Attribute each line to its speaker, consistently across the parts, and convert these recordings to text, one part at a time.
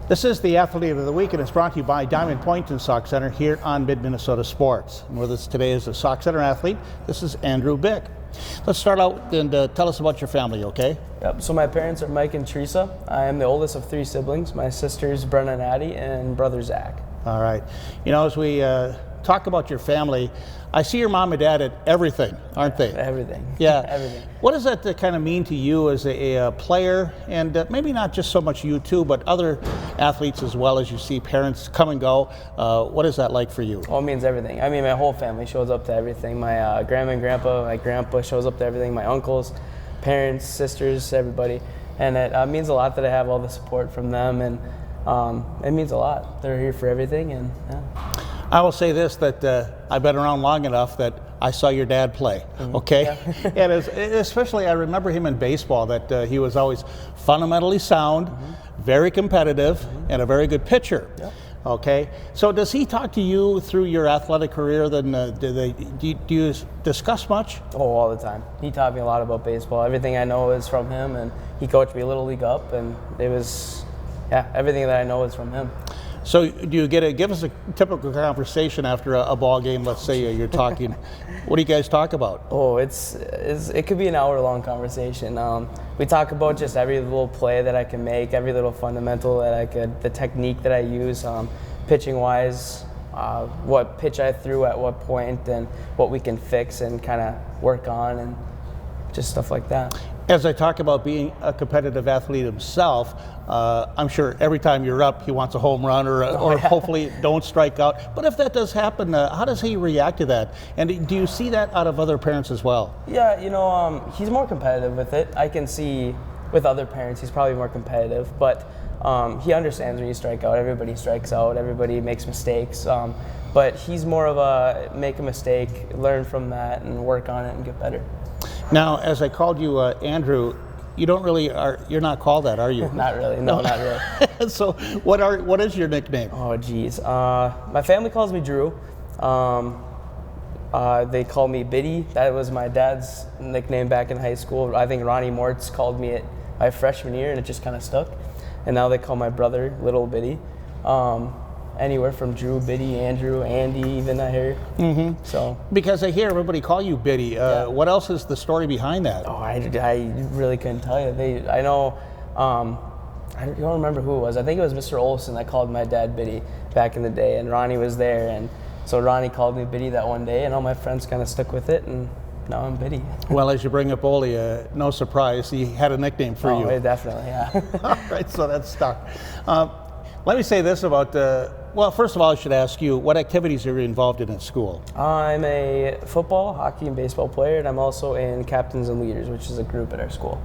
Speaker 1: This is the Athlete of the Week, and it's brought to you by Diamond Point and Sauk Center here on Midmnsports. And with us today is a Sauk Center athlete. This is Andrew Bick. Let's start out and tell us about your family, okay?
Speaker 2: Yep. So my parents are Mike and Teresa. I am the oldest of three siblings. My sisters, Brenna and Addie, and brother Zach.
Speaker 1: All right. You know, as we talk about your family, I see your mom and dad at everything, aren't they?
Speaker 2: Everything.
Speaker 1: Yeah.
Speaker 2: Everything.
Speaker 1: What does that kind of mean to you as a player, and maybe not just so much you too, but other athletes as well, as you see parents come and go? What is that like for you?
Speaker 2: Well, it means everything. I mean, my whole family shows up to everything. My grandma and grandpa, my grandpa shows up to everything. My uncles, parents, sisters, everybody. And it means a lot that I have all the support from them, and it means a lot. They're here for everything, and yeah.
Speaker 1: I will say this, that I've been around long enough that I saw your dad play, okay?
Speaker 2: Yeah.
Speaker 1: And especially I remember him in baseball, that he was always fundamentally sound, very competitive, and a very good pitcher.
Speaker 2: Yep.
Speaker 1: Okay, so does he talk to you through your athletic career? Then do you discuss much?
Speaker 2: Oh, all the time. He taught me a lot about baseball. Everything I know is from him, and he coached me Little League up, and it was, yeah, everything that I know is from him. So
Speaker 1: do you give us a typical conversation after a ball game? Let's say you're talking. What do you guys talk about?
Speaker 2: Oh, it could be an hour-long conversation. We talk about just every little play that I can make, every little fundamental that I could, the technique that I use, pitching-wise, what pitch I threw at what point, and what we can fix and kind of work on, and just stuff like that.
Speaker 1: As I talk about being a competitive athlete himself, I'm sure every time you're up, he wants a home run or hopefully don't strike out. But if that does happen, how does he react to that? And do you see that out of other parents as well?
Speaker 2: Yeah, you know, he's more competitive with it. I can see with other parents, he's probably more competitive, but he understands when you strike out. Everybody strikes out. Everybody makes mistakes. But he's more of a make a mistake, learn from that, and work on it and get better.
Speaker 1: Now, as I called you Andrew, you're not called that, are you?
Speaker 2: Not really, no, not really.
Speaker 1: So what is your nickname?
Speaker 2: Oh, geez. My family calls me Drew. They call me Biddy. That was my dad's nickname back in high school. I think Ronnie Mortz called me it my freshman year, and it just kind of stuck. And now they call my brother Little Biddy. Anywhere from Drew, Biddy, Andrew, Andy, even I hear.
Speaker 1: Mm-hmm. So because I hear everybody call you Biddy.
Speaker 2: Yeah.
Speaker 1: What else is the story behind that?
Speaker 2: Oh, I really couldn't tell you. I know. I don't remember who it was. I think it was Mr. Olson that called my dad Biddy back in the day, and Ronnie was there, and so Ronnie called me Biddy that one day, and all my friends kind of stuck with it, and now I'm Biddy. Well,
Speaker 1: as you bring up Oli, no surprise, he had a nickname for you.
Speaker 2: Oh, definitely, yeah.
Speaker 1: All right, so that's stuck. Let me say this about, well, first of all, I should ask you, what activities are you involved in at school?
Speaker 2: I'm a football, hockey, and baseball player, and I'm also in Captains and Leaders, which is a group at our school.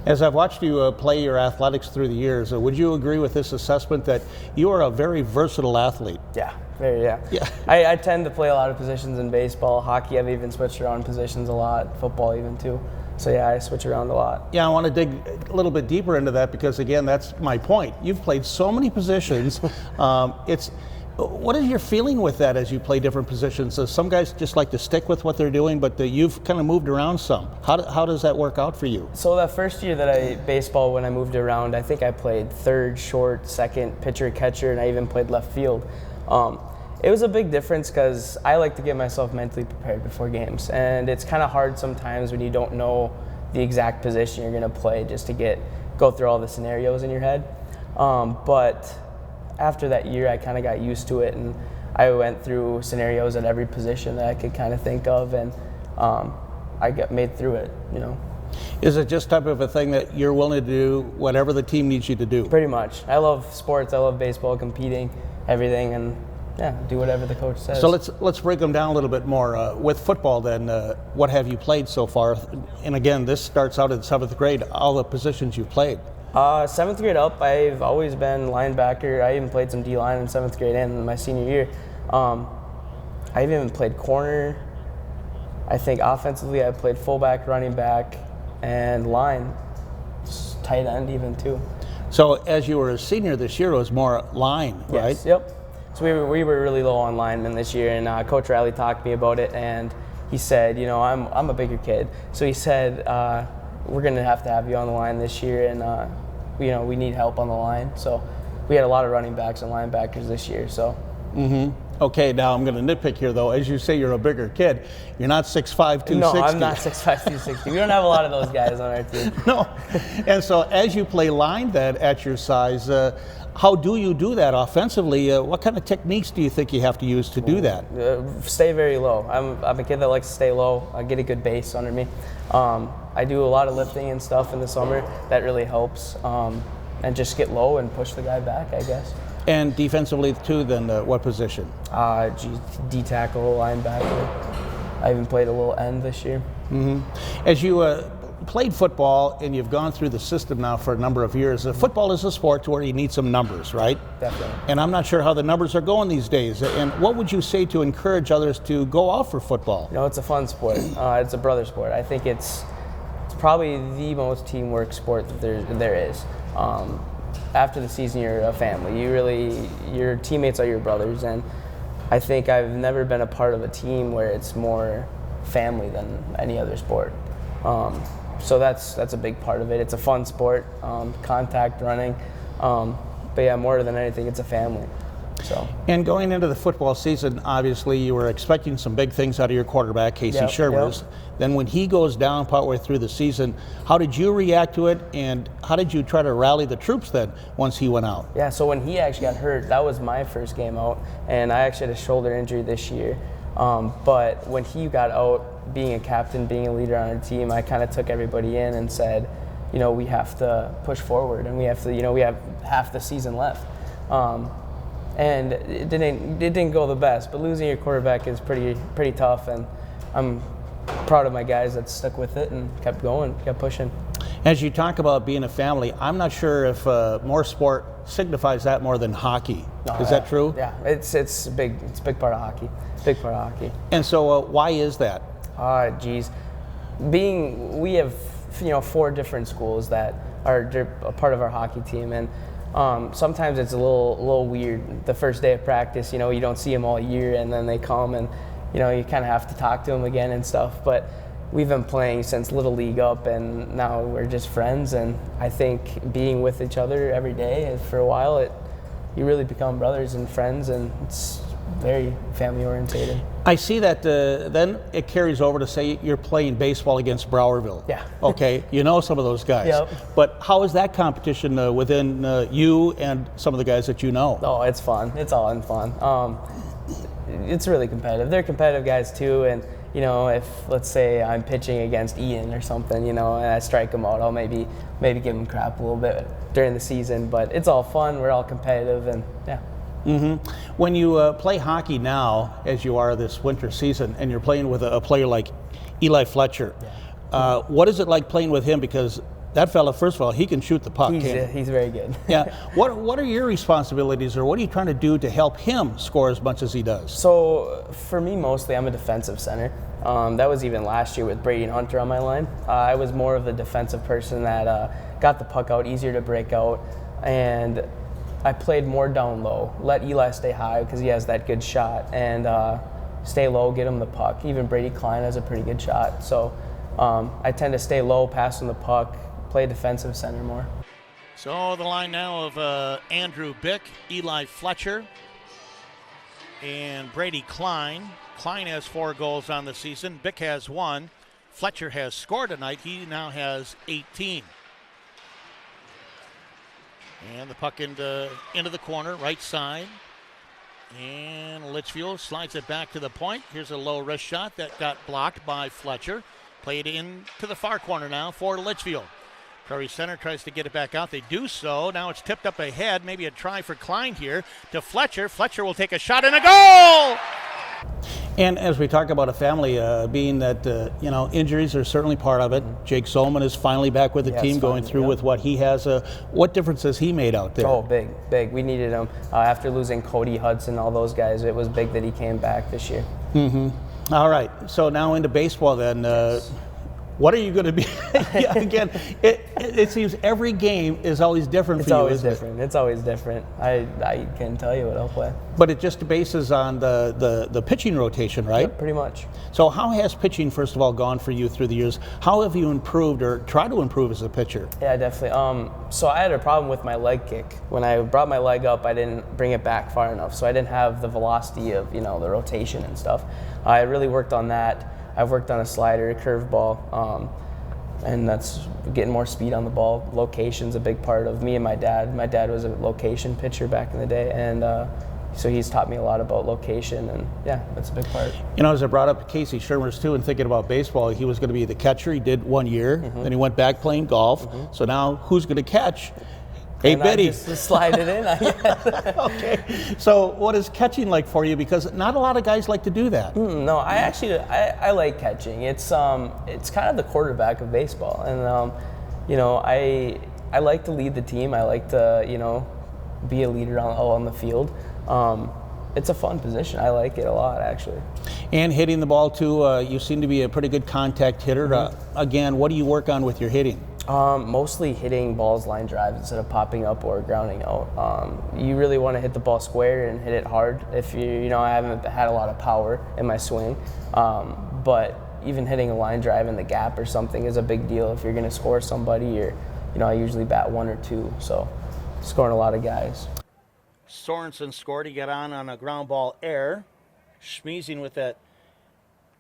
Speaker 1: As I've watched you play your athletics through the years, would you agree with this assessment that you are a very versatile athlete?
Speaker 2: Yeah, very, yeah. I tend to play a lot of positions in baseball. Hockey, I've even switched around positions a lot. Football even too. So yeah, I switch around a lot.
Speaker 1: Yeah, I want to dig a little bit deeper into that because, again, that's my point. You've played so many positions. What is your feeling with that as you play different positions? Some guys just like to stick with what they're doing, but you've kind of moved around some. How does that work out for you?
Speaker 2: So that first year that baseball, when I moved around, I think I played third, short, second, pitcher, catcher, and I even played left field. It was a big difference because I like to get myself mentally prepared before games, and it's kind of hard sometimes when you don't know the exact position you're going to play just to go through all the scenarios in your head. But after that year, I kind of got used to it, and I went through scenarios at every position that I could kind of think of, and I made through it, you know.
Speaker 1: Is it just type of a thing that you're willing to do whatever the team needs you to do?
Speaker 2: Pretty much. I love sports. I love baseball, competing, everything, and yeah, do whatever the coach says.
Speaker 1: So let's break them down a little bit more. With football then, what have you played so far? And again, this starts out in 7th grade, all the positions you've played.
Speaker 2: 7th grade up, I've always been linebacker. I even played some D-line in 7th grade and in my senior year. I've even played corner. I think offensively I played fullback, running back, and line, tight end even too.
Speaker 1: So as you were a senior this year, it was more line, right?
Speaker 2: Yes, yep. So we were really low on linemen this year, and Coach Riley talked to me about it, and he said, you know, I'm a bigger kid, so he said we're going to have you on the line this year, and you know, we need help on the line. So we had a lot of running backs and linebackers this year. So.
Speaker 1: Okay, now I'm going to nitpick here, though. As you say, you're a bigger kid. You're not 6'5", 260.
Speaker 2: No, I'm not 6'5", 260. We don't have a lot of those guys on our team.
Speaker 1: No. And so as you play line then at your size, how do you do that offensively? What kind of techniques do you think you have to use to do that?
Speaker 2: Stay very low. I'm a kid that likes to stay low. I get a good base under me. I do a lot of lifting and stuff in the summer. That really helps. And just get low and push the guy back, I guess.
Speaker 1: And defensively too, then what position?
Speaker 2: D tackle, linebacker. I even played a little end this year.
Speaker 1: As you played football and you've gone through the system now for a number of years, football is a sport where you need some numbers, right?
Speaker 2: Definitely.
Speaker 1: And I'm not sure how the numbers are going these days. And what would you say to encourage others to go out for football?
Speaker 2: You know, it's a fun sport. It's a brother sport. I think it's probably the most teamwork sport that there is. After the season, you're a family. Your teammates are your brothers, and I think I've never been a part of a team where it's more family than any other sport. So that's a big part of it. It's a fun sport, contact running, but yeah, more than anything, it's a family. So. And
Speaker 1: going into the football season, obviously you were expecting some big things out of your quarterback, Casey Sherwers. Yep. Then when he goes down partway through the season, how did you react to it, and how did you try to rally the troops then once he went out?
Speaker 2: Yeah, so when he actually got hurt, that was my first game out, and I actually had a shoulder injury this year. But when he got out, being a captain, being a leader on our team, I kind of took everybody in and said, you know, we have to push forward, and we have to, you know, we have half the season left. And it didn't go the best, but losing your quarterback is pretty tough, and I'm proud of my guys that stuck with it and kept going, kept pushing.
Speaker 1: As you talk about being a family, I'm not sure if more sport signifies that more than hockey. Is that true?
Speaker 2: Yeah, it's a big part of hockey. Big part of hockey.
Speaker 1: And so why is that?
Speaker 2: We have 4 different schools that are a part of our hockey team, and sometimes it's a little weird. The first day of practice, you don't see them all year, and then they come and you kind of have to talk to them again and stuff. But we've been playing since Little League up, and now we're just friends. And I think being with each other every day for a while, you really become brothers and friends, and it's very family orientated.
Speaker 1: I see that then it carries over to say you're playing baseball against Browerville.
Speaker 2: Yeah.
Speaker 1: Okay, some of those guys.
Speaker 2: Yep.
Speaker 1: But how is that competition within you and some of the guys that you know?
Speaker 2: Oh, it's fun. It's all in fun. It's really competitive. They're competitive guys too, and if let's say I'm pitching against Ian or something, and I strike him out, I'll maybe give him crap a little bit during the season. But it's all fun. We're all competitive, and yeah.
Speaker 1: When you play hockey now, as you are this winter season, and you're playing with a player like Eli Fletcher, what is it like playing with him? Because that fella, first of all, he can shoot the puck.
Speaker 2: He's very good.
Speaker 1: Yeah. What are your responsibilities, or what are you trying to do to help him score as much as he does?
Speaker 2: So for me, mostly, I'm a defensive center. That was even last year with Brady and Hunter on my line. I was more of a defensive person that got the puck out, easier to break out, and I played more down low, let Eli stay high because he has that good shot, and stay low, get him the puck. Even Brady Klein has a pretty good shot. So I tend to stay low, pass him the puck, play defensive center more.
Speaker 1: So the line now of Andrew Bick, Eli Fletcher, and Brady Klein. Klein has 4 goals on the season. Bick has 1. Fletcher has scored tonight. He now has 18. And the puck into the corner, right side. And Litchfield slides it back to the point. Here's a low wrist shot that got blocked by Fletcher. Played into the far corner now for Litchfield. Prairie Center tries to get it back out. They do so. Now it's tipped up ahead. Maybe a try for Klein here to Fletcher. Fletcher will take a shot and a goal! And as we talk about a family, being that, injuries are certainly part of it. Jake Zolman is finally back with the team, going through with what he has. What difference has he made out there?
Speaker 2: Oh, big. We needed him. After losing Cody Hudson, all those guys, it was big that he came back this year.
Speaker 1: All right. So now into baseball then. What are you going to be? Yeah, again, it seems every game is always different for you,
Speaker 2: always
Speaker 1: isn't
Speaker 2: different. It's always different. I can't tell you what I'll play.
Speaker 1: But it just bases on the pitching rotation, right?
Speaker 2: Yep, pretty much.
Speaker 1: So how has pitching, first of all, gone for you through the years? How have you improved or tried to improve as a pitcher?
Speaker 2: Yeah, definitely. So I had a problem with my leg kick. When I brought my leg up, I didn't bring it back far enough. So I didn't have the velocity of, the rotation and stuff. I really worked on that. I've worked on a slider, a curveball, and that's getting more speed on the ball. Location's a big part of me and my dad. My dad was a location pitcher back in the day, and so he's taught me a lot about location, and yeah, that's a big part.
Speaker 1: As I brought up Casey Shermer's too, and thinking about baseball, he was going to be the catcher. He did 1 year, then he went back playing golf. So now who's going to catch? Hey,
Speaker 2: and
Speaker 1: Biddy.
Speaker 2: I just slide it in, I guess.
Speaker 1: Okay. So what is catching like for you? Because not a lot of guys like to do that.
Speaker 2: No, I like catching. It's kind of the quarterback of baseball, and I like to lead the team. I like to be a leader on the field. It's a fun position. I like it a lot, actually.
Speaker 1: And hitting the ball too. You seem to be a pretty good contact hitter. Again, what do you work on with your hitting?
Speaker 2: Mostly hitting balls line drives instead of popping up or grounding out. You really want to hit the ball square and hit it hard. If I haven't had a lot of power in my swing, but even hitting a line drive in the gap or something is a big deal if you're going to score somebody. Or, I usually bat 1 or 2, so scoring a lot of guys.
Speaker 1: Sorensen scored. He got on a ground ball error. Schmeezing with that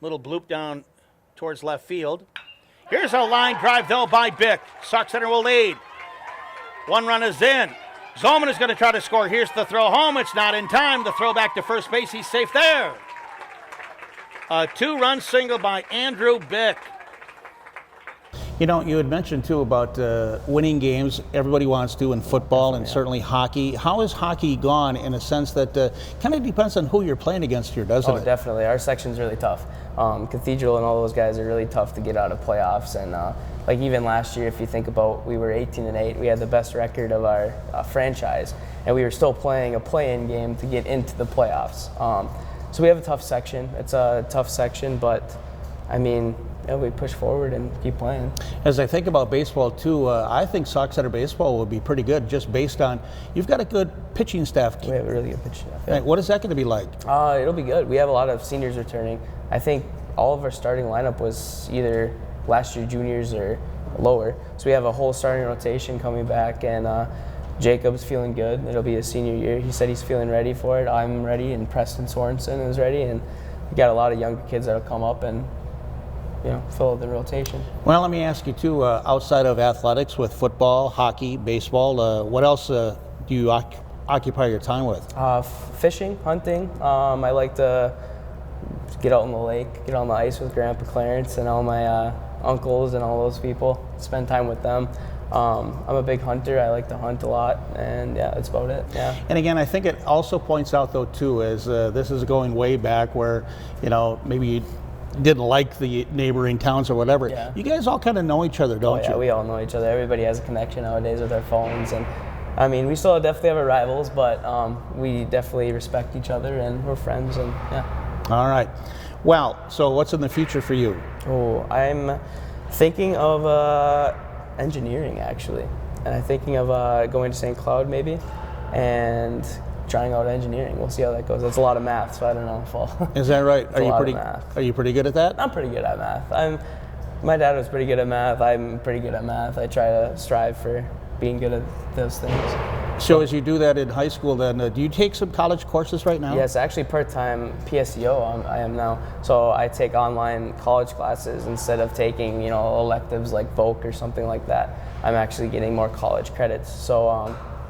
Speaker 1: little bloop down towards left field. Here's a line drive, though, by Bick. Sox Center will lead. 1 run is in. Zollman is going to try to score. Here's the throw home. It's not in time. The throw back to first base. He's safe there. A 2-run single by Andrew Bick. You had mentioned, too, about winning games. Everybody wants to in football and certainly hockey. How has hockey gone in a sense that kind of depends on who you're playing against here, doesn't it?
Speaker 2: Oh, definitely. Our section's really tough. Cathedral and all those guys are really tough to get out of playoffs. And like even last year, if you think about, we were 18-8. We had the best record of our franchise. And we were still playing a play-in game to get into the playoffs. So we have a tough section. It's a tough section, but we push forward and keep playing. As I think about baseball too, I think Sox Center baseball will be pretty good just based on you've got a good pitching staff. We have a really good pitching staff. Yeah.
Speaker 1: Right, what is that going to be like?
Speaker 2: It'll be good. We have a lot of seniors returning. I think all of our starting lineup was either last year juniors or lower. So we have a whole starting rotation coming back, and Jacob's feeling good. It'll be his senior year. He said he's feeling ready for it. I'm ready, and Preston Sorensen is ready, and we got a lot of younger kids that'll come up and fill out the rotation. Well, let me ask you too, outside of athletics with football, hockey, baseball, what else do you occupy your time with? Fishing, hunting. I like to get out on the lake, get on the ice with Grandpa Clarence and all my uncles and all those people, spend time with them. I'm a big hunter. I like to hunt a lot, and yeah, that's about it. Yeah. And again, I think it also points out though too, as this is going way back where maybe you didn't like the neighboring towns or whatever. Yeah. You guys all kind of know each other, don't you? We all know each other. Everybody has a connection nowadays with their phones, and we still definitely have our rivals, but we definitely respect each other, and we're friends, and yeah. All right. Well, so what's in the future for you? Oh, I'm thinking of engineering, actually, and I'm thinking of going to St. Cloud maybe, and trying out engineering. We'll see how that goes. It's a lot of math, so I don't know if I'll. Is that right? Are you pretty good at that? I'm pretty good at math. My dad was pretty good at math. I'm pretty good at math. I try to strive for being good at those things. So as you do that in high school, then do you take some college courses right now? Yes, actually part-time PSEO I am now. So I take online college classes instead of taking electives like VOC or something like that. I'm actually getting more college credits. So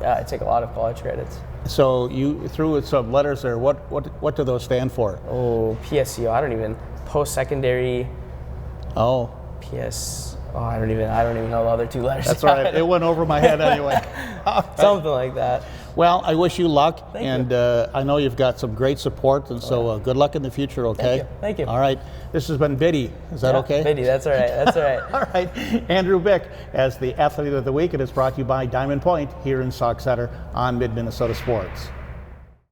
Speaker 2: I take a lot of college credits. So you threw some letters there. What do those stand for? Oh, PSEO. I don't even post-secondary. Oh. I don't even know the other 2 letters. That's right. It went over my head anyway. Right. Something like that. Well, I wish you luck. Thank you. I know you've got some great support, and so good luck in the future, okay? Thank you. All right. This has been Biddy. Is that okay? Biddy, that's all right. That's all right. All right. Andrew Bick as the Athlete of the Week. It is brought to you by Diamond Point here in Sauk Center on Mid-Minnesota Sports.